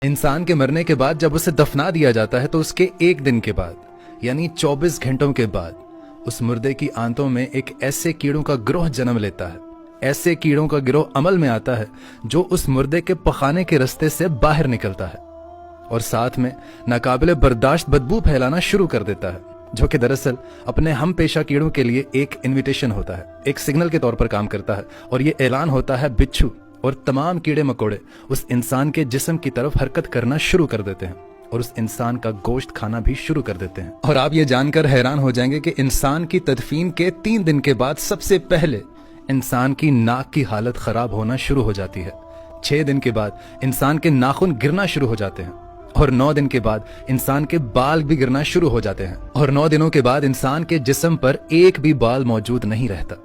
इंसान के मरने के बाद जब उसे दफना दिया जाता है तो उसके एक दिन के बाद यानी 24 घंटों के बाद उस मुर्दे की आंतों में एक ऐसे कीड़ों का गिरोह जन्म लेता है। ऐसे कीड़ों का गिरोह अमल में आता है जो उस मुर्दे के पखाने के रास्ते से बाहर निकलता है और साथ में नाकाबिले बर्दाश्त बदबू फैलाना शुरू कर देता है, जो कि दरअसल अपने हम पेशा कीड़ों के लिए एक इन्विटेशन होता है, एक सिग्नल के तौर पर काम करता है। और ये ऐलान होता है बिच्छू और तमाम कीड़े मकोड़े उस इंसान के जिस्म की तरफ हरकत करना शुरू कर देते हैं और उस इंसान का गोश्त खाना भी शुरू कर देते हैं। और आप ये जानकर हैरान हो जाएंगे कि इंसान की तदफीन के 3 दिन के बाद सबसे पहले इंसान की नाक की हालत खराब होना शुरू हो जाती है। 6 दिन के बाद इंसान के नाखून गिरना शुरू हो जाते हैं और 9 दिन के बाद इंसान के बाल भी गिरना शुरू हो जाते हैं और 9 दिनों के बाद इंसान के जिस्म पर एक भी बाल मौजूद नहीं रहता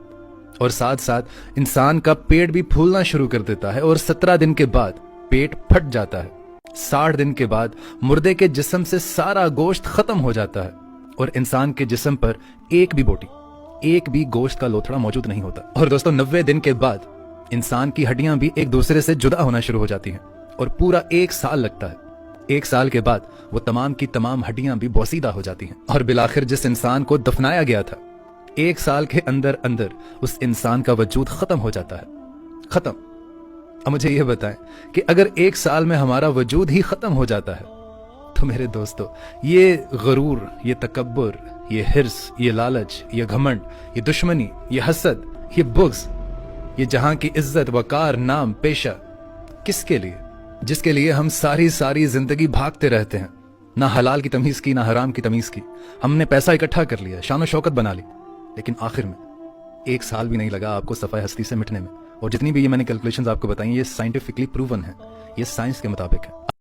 और साथ साथ इंसान का पेट भी फूलना शुरू कर देता है और 17 दिन के बाद पेट फट जाता है। 60 दिन के बाद मुर्दे के जिस्म से सारा गोश्त खत्म हो जाता है और इंसान के जिस्म पर एक भी बोटी, एक भी गोश्त का लोथड़ा मौजूद नहीं होता। और दोस्तों 90 दिन के बाद इंसान की हड्डियां भी एक दूसरे से जुदा होना शुरू हो जाती हैं और पूरा 1 साल लगता है। 1 साल के बाद वो तमाम की तमाम हड्डियां भी बोसीदा हो जाती हैं और बिलाखिर जिस इंसान को दफनाया गया था 1 साल के अंदर अंदर उस इंसान का वजूद खत्म हो जाता है। खत्म। अब मुझे यह बताएं कि अगर 1 साल में हमारा वजूद ही खत्म हो जाता है तो मेरे दोस्तों ये गरूर, ये तकब्बुर, ये हिर्स, ये लालच, ये घमंड, ये दुश्मनी, ये हसद, ये बुग़्ज़, ये जहां की इज्जत, वकार, नाम, पेशा किसके लिए? जिसके लिए हम सारी जिंदगी भागते रहते हैं, ना हलाल की तमीज की, ना हराम की तमीज की। हमने पैसा इकट्ठा कर लिया, शान शौकत बना ली, लेकिन आखिर में 1 साल भी नहीं लगा आपको सफाई हस्ती से मिटने में। और जितनी भी ये मैंने कैलकुलेशंस आपको बताई ये साइंटिफिकली प्रूवन है, ये साइंस के मुताबिक है।